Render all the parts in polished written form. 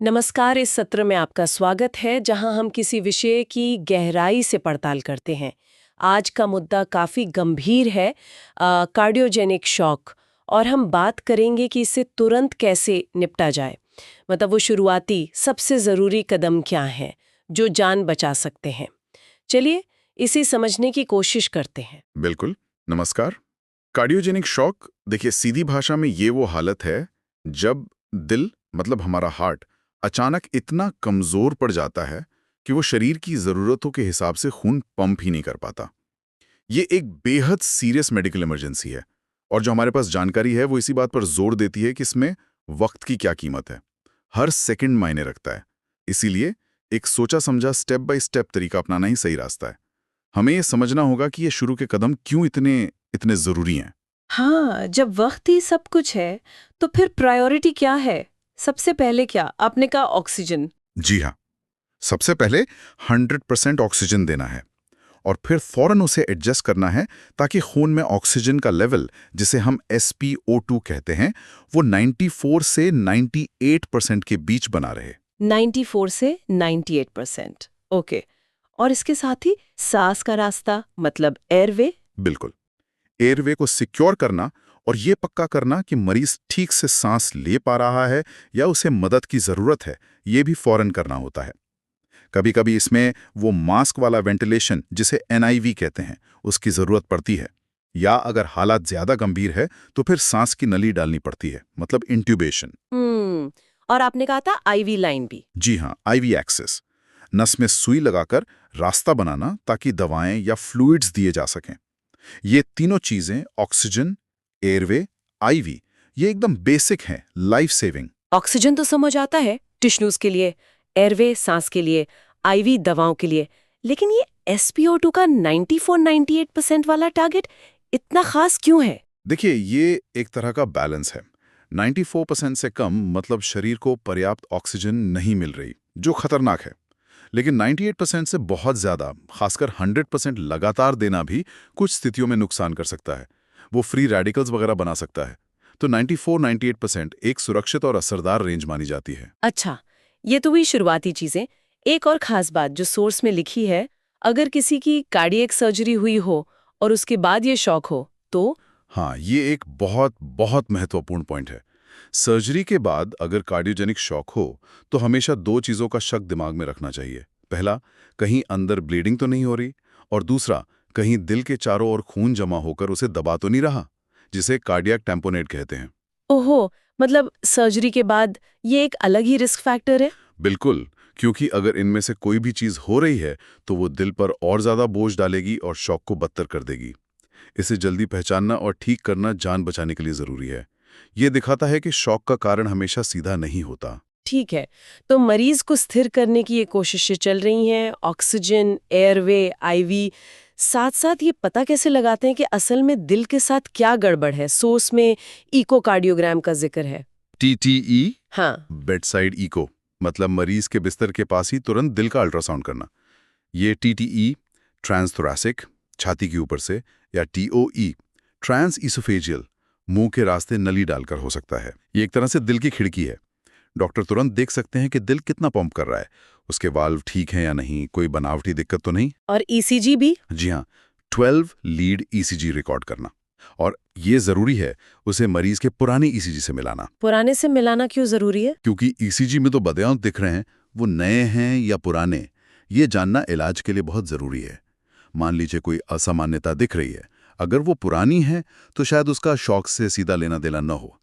नमस्कार। इस सत्र में आपका स्वागत है जहां हम किसी विषय की गहराई से पड़ताल करते हैं। आज का मुद्दा काफ़ी गंभीर है, कार्डियोजेनिक शॉक। और हम बात करेंगे कि इससे तुरंत कैसे निपटा जाए। मतलब वो शुरुआती सबसे ज़रूरी कदम क्या हैं जो जान बचा सकते हैं। चलिए इसे समझने की कोशिश करते हैं। बिल्कुल। नमस्कार। कार्डियोजेनिक शॉक, देखिए, सीधी भाषा में ये वो हालत है जब दिल, मतलब हमारा हार्ट, अचानक इतना कमजोर पड़ जाता है कि वो शरीर की जरूरतों के हिसाब से खून पंप ही नहीं कर पाता। ये एक बेहद सीरियस मेडिकल इमरजेंसी है, और जो हमारे पास जानकारी है वो इसी बात पर जोर देती है कि इसमें वक्त की क्या कीमत है। हर सेकंड मायने रखता है। इसीलिए एक सोचा समझा स्टेप बाय स्टेप तरीका अपनाना ही सही रास्ता है। हमें ये समझना होगा कि ये शुरू के कदम क्यों इतने इतने जरूरी हैं। हाँ, जब वक्त ही सब कुछ है तो फिर प्रायोरिटी क्या है? सबसे पहले क्या आपने कहा ऑक्सीजन। जी हाँ, सबसे पहले 100% ऑक्सीजन देना है, और फिर फौरन उसे एडजस्ट करना है ताकि खून में ऑक्सीजन का लेवल, जिसे हम SpO2 कहते हैं, वो 94 से 98% के बीच बना रहे। 94 से 98%। ओके। और इसके साथ ही सांस का रास्ता मतलब एयरवे। बिल्कुल। एयरवे को सिक्योर करना और ये पक्का करना कि मरीज ठीक से सांस ले पा रहा है या उसे मदद की जरूरत है, ये भी फौरन करना होता है। कभी कभी इसमें वो मास्क वाला वेंटिलेशन, जिसे NIV कहते हैं, उसकी जरूरत पड़ती है। या अगर हालात ज्यादा गंभीर है तो फिर सांस की नली डालनी पड़ती है, मतलब इंट्यूबेशन। और आपने कहा था आईवी लाइन भी। जी हाँ, IV एक्सेस, नस में सुई लगाकर रास्ता बनाना ताकि दवाएं या फ्लूइड्स दिए जा सकें। ये तीनों चीजें, ऑक्सीजन, एयरवे, IV, ये एकदम बेसिक हैं, लाइफ सेविंग। ऑक्सीजन तो समझ आता है टिश्यूज के लिए, एयरवे सांस के लिए, आईवी दवाओं के लिए। लेकिन ये SpO2 का 94-98% वाला टारगेट इतना खास क्यों है? देखिए, ये एक तरह का बैलेंस है। 94% से कम मतलब शरीर को पर्याप्त ऑक्सीजन नहीं मिल रही, जो खतरनाक है। लेकिन 98% से बहुत ज्यादा, खासकर 100% लगातार देना भी कुछ स्थितियों में नुकसान कर सकता है। वो फ्री रेडिकल्स वगैरह बना सकता है। तो 94-98% एक सुरक्षित और असरदार रेंज मानी जाती है। अच्छा, ये तो हुई शुरुआती चीजें। एक और खास बात जो सोर्स में लिखी है, अगर किसी की कार्डियक सर्जरी हुई हो और उसके बाद ये शॉक हो तो। हाँ, ये एक बहुत बहुत महत्वपूर्ण पॉइंट है। सर्जरी के बाद अगर कार्डियोजेनिक शॉक हो तो हमेशा दो चीज़ों का शक दिमाग में रखना चाहिए। पहला, कहीं अंदर ब्लीडिंग तो नहीं हो रही, और दूसरा, कहीं दिल के चारों ओर खून जमा होकर उसे दबा तो नहीं रहा, जिसे कार्डियक टैम्पोनेट कहते हैं। ओहो, मतलब सर्जरी के बाद ये एक अलग ही रिस्क फैक्टर है। बिल्कुल, क्योंकि अगर इनमें से कोई भी चीज़ हो रही है तो वो दिल पर और ज़्यादा बोझ डालेगी और शॉक को बदतर कर देगी। इसे जल्दी पहचानना और ठीक करना जान बचाने के लिए ज़रूरी है। ये दिखाता है कि शॉक का कारण हमेशा सीधा नहीं होता। ठीक है, तो मरीज को स्थिर करने की ये कोशिशें चल रही हैं, ऑक्सीजन, एयरवे, आईवी। साथ साथ ये पता कैसे लगाते हैं कि असल में दिल के साथ क्या गड़बड़ है? सोर्स में इकोकार्डियोग्राम का जिक्र है। TTE, हाँ। बेडसाइड इको, मतलब मरीज के बिस्तर के पास ही तुरंत दिल का अल्ट्रासाउंड करना। ये TTE, ट्रांसथोरैसिक, छाती के ऊपर से, या TOE, ट्रांस इसोफेजियल, मुंह के रास्ते नली डालकर हो सकता है। ये एक तरह से दिल की खिड़की है। डॉक्टर तुरंत देख सकते हैं कि दिल कितना पंप कर रहा है, उसके वाल्व ठीक हैं या नहीं, कोई बनावटी दिक्कत तो नहीं। और ईसीजी भी। जी हाँ, 12 लीड ECG रिकॉर्ड करना। और ये जरूरी है उसे मरीज के पुरानी ECG से मिलाना, पुराने से मिलाना क्यों जरूरी है? क्योंकि ECG में तो बदलाव दिख रहे हैं, वो नए हैं या पुराने, ये जानना इलाज के लिए बहुत जरूरी है। मान लीजिए कोई असामान्यता दिख रही है, अगर वो पुरानी है तो शायद उसका शॉक से सीधा लेना देना न हो।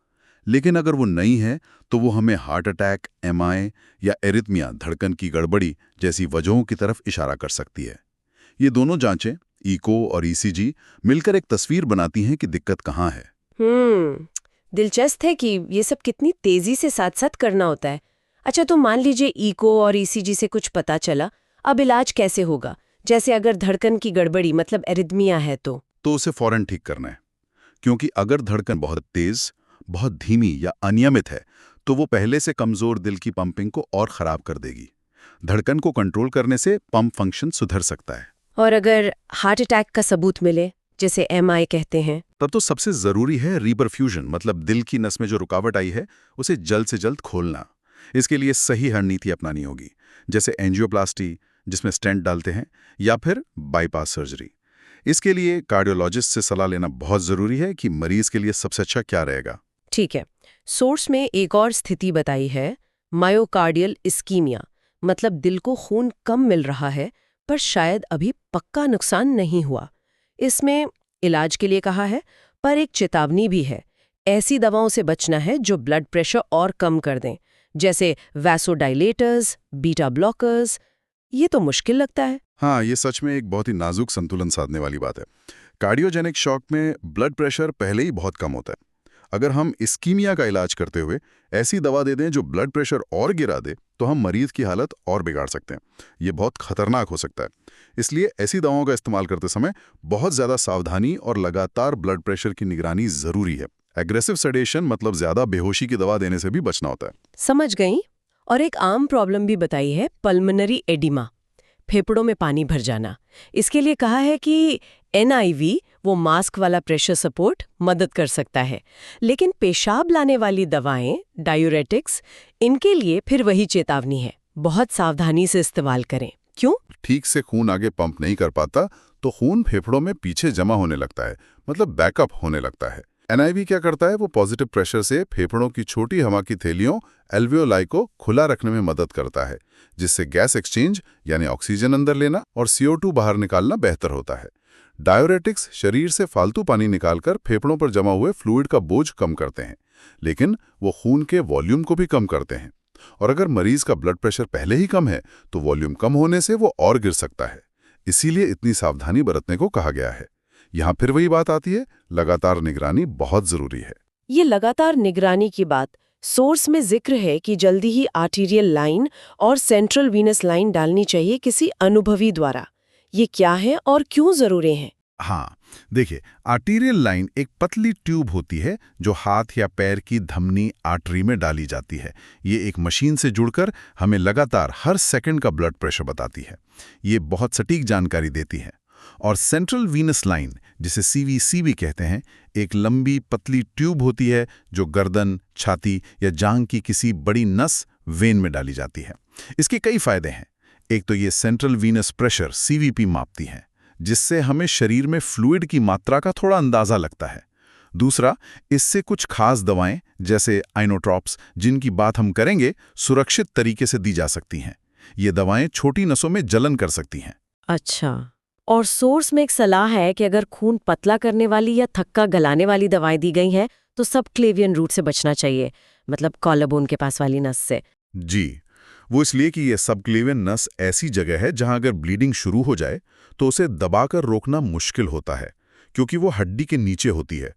लेकिन अगर वो नई है तो वो हमें हार्ट अटैक, MI या एरिथमिया, धड़कन की गड़बड़ी जैसी वजहों की तरफ इशारा कर सकती है। ये दोनों जांचें, इको और ECG, मिलकर एक तस्वीर बनाती हैं कि दिक्कत कहाँ है। दिलचस्प है कि ये सब कितनी तेजी से साथ साथ करना होता है। अच्छा, तो मान लीजिए इको और ईसीजी से कुछ पता चला, अब इलाज कैसे होगा? जैसे अगर धड़कन की गड़बड़ी मतलब एरिथमिया है तो उसे फौरन ठीक करना है, क्योंकि अगर धड़कन बहुत तेज, बहुत धीमी या अनियमित है तो वो पहले से कमजोर दिल की पंपिंग को और खराब कर देगी। धड़कन को कंट्रोल करने से पंप फंक्शन सुधर सकता है। और अगर हार्ट अटैक का सबूत मिले, जैसे एमआई कहते हैं। तब तो सबसे जरूरी है रीपरफ्यूजन, मतलब दिल की नस में जो रुकावट आई है उसे जल्द से जल्द खोलना। इसके लिए सही रणनीति अपनानी होगी, जैसे एंजियोप्लास्टी जिसमें स्टेंट डालते हैं, या फिर बाईपास सर्जरी। इसके लिए कार्डियोलॉजिस्ट से सलाह लेना बहुत ज़रूरी है कि मरीज के लिए सबसे अच्छा क्या रहेगा। ठीक है। सोर्स में एक और स्थिति बताई है, मायोकार्डियल इस्कीमिया, मतलब दिल को खून कम मिल रहा है पर शायद अभी पक्का नुकसान नहीं हुआ। इसमें इलाज के लिए कहा है, पर एक चेतावनी भी है। ऐसी दवाओं से बचना है जो ब्लड प्रेशर और कम कर दें, जैसे वैसोडाइलेटर्स, बीटा ब्लॉकर्स। ये तो मुश्किल लगता है। हाँ, ये सच में एक बहुत ही नाजुक संतुलन साधने वाली बात है। कार्डियोजेनिक शॉक में ब्लड प्रेशर पहले ही बहुत कम होता है। अगर हम इस्कीमिया का इलाज करते हुए ऐसी दवा दे दें जो ब्लड प्रेशर और गिरा दे, तो हम मरीज की हालत और बिगाड़ सकते हैं। ये बहुत खतरनाक हो सकता है। इसलिए ऐसी दवाओं का इस्तेमाल करते समय बहुत ज़्यादा सावधानी और लगातार ब्लड प्रेशर की निगरानी ज़रूरी है। एग्रेसिव सेडेशन मतलब ज़्यादा बेहोशी की दवा देने से भी बचना होता है। समझ गई। और एक आम प्रॉब्लम भी बताई है, पल्मोनरी एडिमा, फेफड़ों में पानी भर जाना। इसके लिए कहा है कि NIV, वो मास्क वाला प्रेशर सपोर्ट, मदद कर सकता है। लेकिन पेशाब लाने वाली दवाएं, डायूरेटिक्स, इनके लिए फिर वही चेतावनी है, बहुत सावधानी से इस्तेमाल करें। क्यों? ठीक से खून आगे पंप नहीं कर पाता तो खून फेफड़ों में पीछे जमा होने लगता है, मतलब बैकअप होने लगता है। NIV क्या करता है, वो पॉजिटिव प्रेशर से फेफड़ों की छोटी हवा की थैलियों एल्वियोलाई को खुला रखने में मदद करता है, जिससे गैस एक्सचेंज यानी ऑक्सीजन अंदर लेना और CO2 बाहर निकालना बेहतर होता है। डायोरेटिक्स शरीर से फालतू पानी निकालकर फेफड़ों पर जमा हुए फ्लूइड का बोझ कम करते हैं, लेकिन वो खून के वॉल्यूम को भी कम करते हैं। और अगर मरीज का ब्लड प्रेशर पहले ही कम है तो वॉल्यूम कम होने से वो और गिर सकता है। इसीलिए इतनी सावधानी बरतने को कहा गया है। यहाँ फिर वही बात आती है, लगातार निगरानी बहुत जरूरी है। ये लगातार निगरानी की बात, सोर्स में जिक्र है कि जल्दी ही आर्टीरियल लाइन और सेंट्रल वीनस लाइन डालनी चाहिए किसी अनुभवी द्वारा। ये क्या है और क्यों जरूरी है? हाँ, देखिए, आर्टीरियल लाइन एक पतली ट्यूब होती है जो हाथ या पैर की धमनी आर्टरी में डाली जाती है। ये एक मशीन से जुड़कर हमें लगातार हर सेकंड का ब्लड प्रेशर बताती है। ये बहुत सटीक जानकारी देती है। और सेंट्रल वीनस लाइन, जिसे CVC भी कहते हैं, एक लंबी पतली ट्यूब होती है जो गर्दन, छाती या जांघ की किसी बड़ी नस वेन में डाली जाती है। इसके कई फायदे हैं। एक तो ये सेंट्रल वीनस प्रेशर CVP मापती है, जिससे हमें शरीर में फ्लूइड की मात्रा का थोड़ा अंदाजा लगता है। दूसरा, इससे कुछ खास दवाएं जैसे आइनोट्रॉप्स, जिनकी बात हम करेंगे, सुरक्षित तरीके से दी जा सकती हैं। ये दवाएं छोटी नसों में जलन कर सकती हैं। अच्छा। और सोर्स में एक सलाह है कि अगर खून पतला करने वाली या थक्का गलाने वाली दवाएं दी गई हैं तो सबक्लेवियन रूट से बचना चाहिए, मतलब कॉलरबोन के पास वाली नस से। जी, वो इसलिए कि ये सबक्लेवियन नस ऐसी जगह है जहां अगर ब्लीडिंग शुरू हो जाए तो उसे दबाकर रोकना मुश्किल होता है, क्योंकि वो हड्डी के नीचे होती है।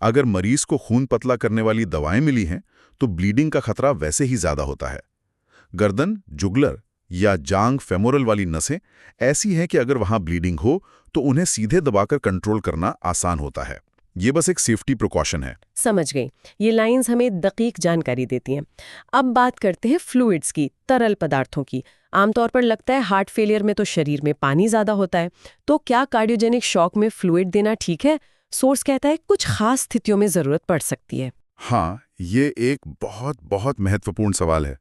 अगर मरीज को खून पतला करने वाली दवाएं मिली हैं तो ब्लीडिंग का खतरा वैसे ही ज्यादा होता है। गर्दन, जुगलर या जांग फेमोरल वाली नसें ऐसी हैं कि अगर वहां ब्लीडिंग हो तो उन्हें सीधे दबाकर कंट्रोल करना आसान होता है। ये बस एक सेफ्टी प्रिकॉशन है। समझ गई। ये लाइंस हमें दकीक जानकारी देती हैं। अब बात करते हैं फ्लूइड्स की, तरल पदार्थों की। आमतौर पर लगता है हार्ट फेलियर में तो शरीर में पानी ज्यादा होता है, तो क्या कार्डियोजेनिक शॉक में फ्लूइड देना ठीक है? सोर्स कहता है कुछ खास स्थितियों में जरूरत पड़ सकती है। हाँ, ये एक बहुत बहुत महत्वपूर्ण सवाल है।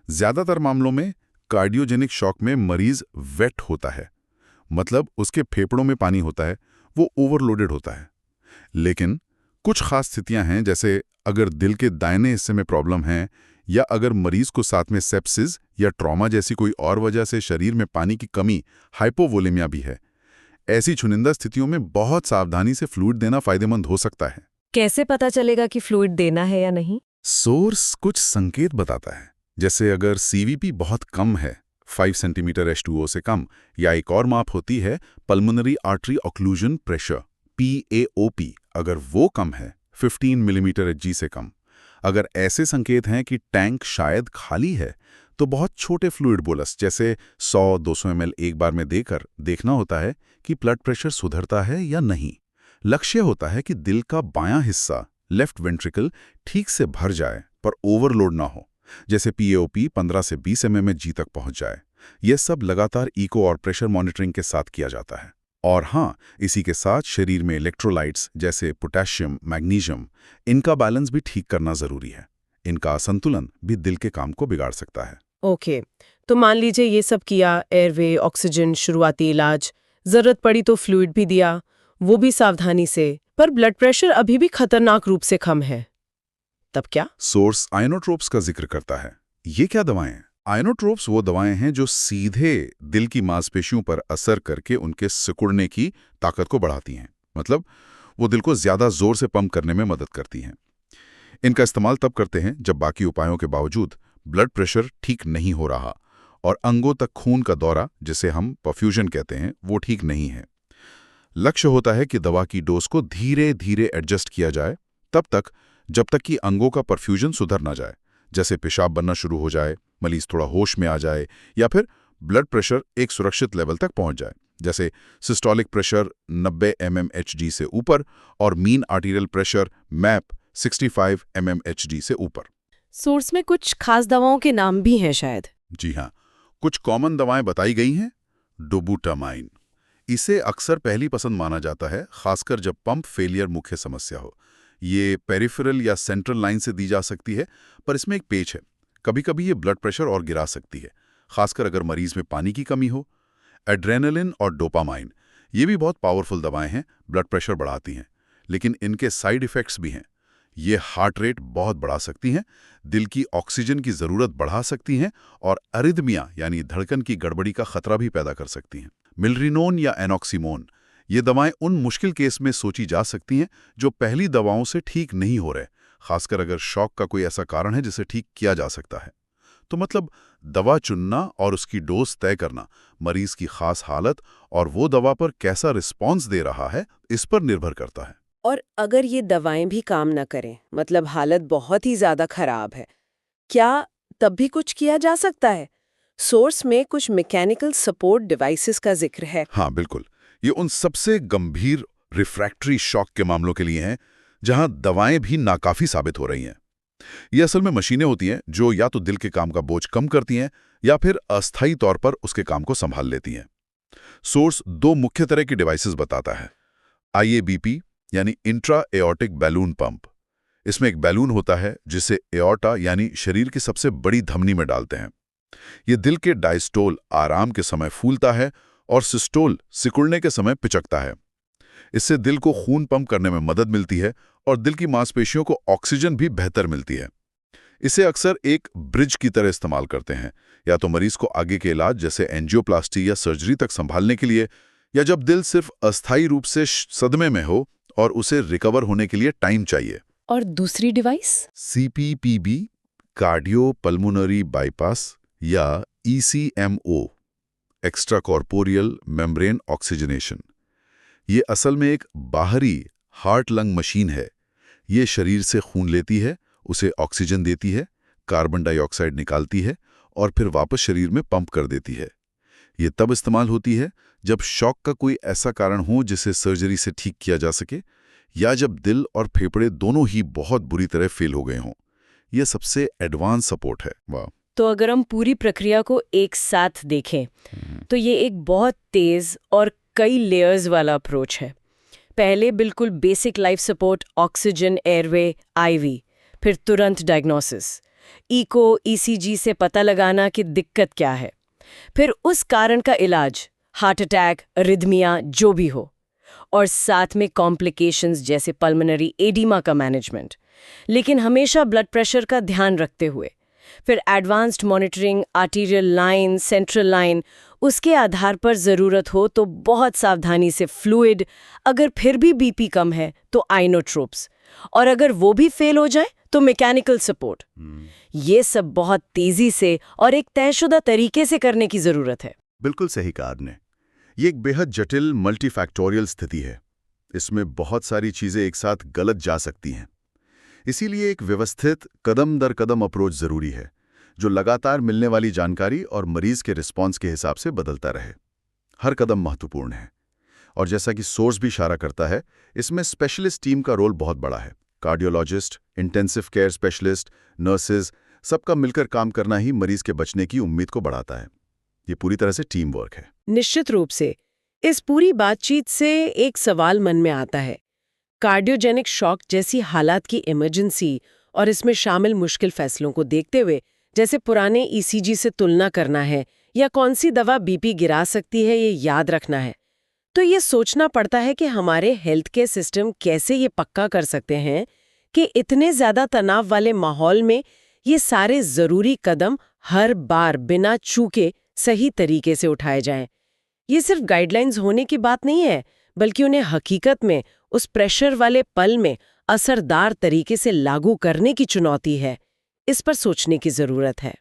ज्यादातर मामलों में कार्डियोजेनिक शॉक में मरीज वेट होता है, मतलब उसके फेफड़ों में पानी होता है, वो ओवरलोडेड होता है। लेकिन कुछ खास स्थितियां हैं, जैसे अगर दिल के दाहिने हिस्से में प्रॉब्लम है या अगर मरीज को साथ में सेप्सिस या ट्रॉमा जैसी कोई और वजह से शरीर में पानी की कमी, हाइपोवोलेमिया भी है। ऐसी चुनिंदा स्थितियों में बहुत सावधानी से फ्लूइड देना फायदेमंद हो सकता है। कैसे पता चलेगा कि फ्लूइड देना है या नहीं? सोर्स कुछ संकेत बताता है, जैसे अगर CVP बहुत कम है, 5 सेंटीमीटर H2O से कम, या एक और माप होती है pulmonary artery occlusion pressure, PAOP, अगर वो कम है, 15 मिलीमीटर Hg से कम। अगर ऐसे संकेत हैं कि टैंक शायद खाली है, तो बहुत छोटे फ्लूइड बोलस जैसे 100-200 ml एक बार में देकर देखना होता है कि ब्लड प्रेशर सुधरता है या नहीं। लक्ष्य होता है कि दिल का बायां हिस्सा, लेफ्ट वेंट्रिकल, ठीक से भर जाए पर ओवरलोड ना हो, जैसे PAOP 15 से 20 mmHg तक पहुंच जाए। यह सब लगातार इको और प्रेशर मॉनिटरिंग के साथ किया जाता है। और हाँ, इसी के साथ शरीर में इलेक्ट्रोलाइट्स जैसे पोटेशियम, मैग्नीशियम, इनका बैलेंस भी ठीक करना जरूरी है। इनका असंतुलन भी दिल के काम को बिगाड़ सकता है। ओके, तो मान लीजिए ये सब किया, एयरवे, ऑक्सीजन, शुरुआती इलाज, जरूरत पड़ी तो फ्लूइड भी दिया, वो भी सावधानी से, पर ब्लड प्रेशर अभी भी खतरनाक रूप से कम है, तब क्या? सोर्स आयनोट्रोप्स का जिक्र करता है। ये क्या दवाएं हैं? आयनोट्रोप्स वो दवाएं हैं जो सीधे दिल की मांसपेशियों पर असर करके उनके सिकुड़ने की ताकत को बढ़ाती हैं। मतलब वो दिल को ज्यादा जोर से पंप करने में मदद करती हैं। इनका इस्तेमाल तब करते हैं जब बाकी उपायों के बावजूद ब्लड प्रेशर ठीक नहीं हो रहा और अंगों तक खून का दौरा, जिसे हम परफ्यूजन कहते हैं, वो ठीक नहीं है। लक्ष्य होता है कि दवा की डोज को धीरे धीरे एडजस्ट किया जाए, तब तक जब तक कि अंगों का परफ्यूजन सुधर ना जाए, जैसे पेशाब बनना शुरू हो जाए, मरीज थोड़ा होश में आ जाए, या फिर ब्लड प्रेशर एक सुरक्षित लेवल तक पहुंच जाए, जैसे सिस्टोलिक प्रेशर 90 mmHg से ऊपर और mean arterial pressure map 65 mmHg से ऊपर। सोर्स में कुछ खास दवाओं के नाम भी हैं शायद। जी हाँ, कुछ कॉमन दवाएं बताई गई हैं। डोबूटामाइन, इसे अक्सर पहली पसंद माना जाता है, खासकर जब पंप फेलियर मुख्य समस्या हो। ये पेरिफेरल या सेंट्रल लाइन से दी जा सकती है, पर इसमें एक पेच है, कभी कभी ये ब्लड प्रेशर और गिरा सकती है, खासकर अगर मरीज में पानी की कमी हो। एड्रेनालिन और डोपामाइन, ये भी बहुत पावरफुल दवाएं हैं, ब्लड प्रेशर बढ़ाती हैं, लेकिन इनके साइड इफ़ेक्ट्स भी हैं। ये हार्ट रेट बहुत बढ़ा सकती हैं, दिल की ऑक्सीजन की ज़रूरत बढ़ा सकती हैं और अरिदमिया यानी धड़कन की गड़बड़ी का खतरा भी पैदा कर सकती हैं। मिलरिनोन या एनॉक्सीमोन, ये दवाएं उन मुश्किल केस में सोची जा सकती हैं जो पहली दवाओं से ठीक नहीं हो रहे, खासकर अगर शॉक का कोई ऐसा कारण है जिसे ठीक किया जा सकता है। तो मतलब दवा चुनना और उसकी डोज तय करना मरीज की खास हालत और वो दवा पर कैसा रिस्पॉन्स दे रहा है, इस पर निर्भर करता है। और अगर ये दवाएं भी काम न करें, मतलब हालत बहुत ही ज्यादा खराब है, क्या तब भी कुछ किया जा सकता है? सोर्स में कुछ मैकेनिकल सपोर्ट डिवाइसेस का जिक्र है। हाँ बिल्कुल, ये उन सबसे गंभीर रिफ्रैक्टरी शॉक के मामलों के लिए हैं जहां दवाएं भी नाकाफी साबित हो रही हैं। ये असल में मशीनें होती हैं जो या तो दिल के काम का बोझ कम करती हैं या फिर अस्थायी तौर पर उसके काम को संभाल लेती हैं। सोर्स दो मुख्य तरह की डिवाइसेस बताता है। IABP यानी इंट्रा एओर्टिक बैलून पंप। इसमें एक बैलून होता है जिसे एओर्टा यानी शरीर की सबसे बड़ी धमनी में डालते हैं। ये दिल के डायस्टोल आराम के समय फूलता है और सिस्टोल सिकुड़ने के समय पिचकता है। इससे दिल को खून पंप करने में मदद मिलती है और दिल की मांसपेशियों को ऑक्सीजन भी बेहतर मिलती है। इसे अक्सर एक ब्रिज की तरह इस्तेमाल करते हैं, या तो मरीज को आगे के इलाज जैसे एंजियोप्लास्टी या सर्जरी तक संभालने के लिए, या जब दिल सिर्फ अस्थायी रूप से सदमे में हो और उसे रिकवर होने के लिए टाइम चाहिए। और दूसरी device? CPPB, cardio pulmonary bypass, या ECMO, extra corporeal membrane oxygenation. ये असल में एक बाहरी हार्ट लंग मशीन है। ये शरीर से खून लेती है, उसे ऑक्सीजन देती है, कार्बन डाइऑक्साइड निकालती है और फिर वापस शरीर में पंप कर देती है। ये तब इस्तेमाल होती है जब शॉक का कोई ऐसा कारण हो जिसे सर्जरी से ठीक किया जा सके, या जब दिल और फेफड़े दोनों ही बहुत बुरी तरह फेल हो गए हों। यह सबसे एडवांस सपोर्ट है। वाह! तो अगर हम पूरी प्रक्रिया को एक साथ देखें तो ये एक बहुत तेज और कई लेयर्स वाला अप्रोच है। पहले बिल्कुल basic life support, oxygen, airway, IV, फिर तुरंत डायग्नोसिस, इको, ECG से पता लगाना कि दिक्कत क्या है, फिर उस कारण का इलाज, हार्ट अटैक, अरिदमिया, जो भी हो, और साथ में कॉम्प्लिकेशंस जैसे पल्मोनरी एडिमा का मैनेजमेंट, लेकिन हमेशा ब्लड प्रेशर का ध्यान रखते हुए। फिर advanced monitoring, arterial line, central line, उसके आधार पर ज़रूरत हो तो बहुत सावधानी से फ्लूइड, अगर फिर भी BP कम है तो आइनोट्रोप्स, और अगर वो भी फेल हो जाए तो मैकेनिकल सपोर्ट। ये सब बहुत तेज़ी से और एक तयशुदा तरीके से करने की ज़रूरत है। बिल्कुल सही कहा आपने। ये एक बेहद जटिल मल्टीफैक्टोरियल स्थिति है। इसमें बहुत सारी चीज़ें एक साथ गलत जा सकती हैं। इसीलिए एक व्यवस्थित कदम दर कदम अप्रोच ज़रूरी है, जो लगातार मिलने वाली जानकारी और मरीज के रिस्पॉन्स के हिसाब से बदलता रहे। हर कदम महत्वपूर्ण है, और जैसा कि सोर्स भी इशारा करता है, इसमें स्पेशलिस्ट टीम का रोल बहुत बड़ा है। Cardiologist, intensive care specialist, nurses, सबका मिलकर काम करना ही मरीज के बचने की उम्मीद को बढ़ाता है। ये पूरी तरह से टीम वर्क है। निश्चित रूप से। इस पूरी बातचीत से एक सवाल मन में आता है। कार्डियोजेनिक शॉक जैसी हालात की इमरजेंसी और इसमें शामिल मुश्किल फैसलों को देखते हुए, जैसे पुराने ईसीजी से तुलना करना है या कौन सी दवा बीपी गिरा सकती है, ये याद रखना है, तो ये सोचना पड़ता है कि हमारे हेल्थ केयर सिस्टम कैसे ये पक्का कर सकते हैं कि इतने ज्यादा तनाव वाले माहौल में ये सारे जरूरी कदम हर बार बिना चूके सही तरीके से उठाए जाएं। ये सिर्फ गाइडलाइंस होने की बात नहीं है, बल्कि उन्हें हकीकत में उस प्रेशर वाले पल में असरदार तरीके से लागू करने की चुनौती है। इस पर सोचने की जरूरत है।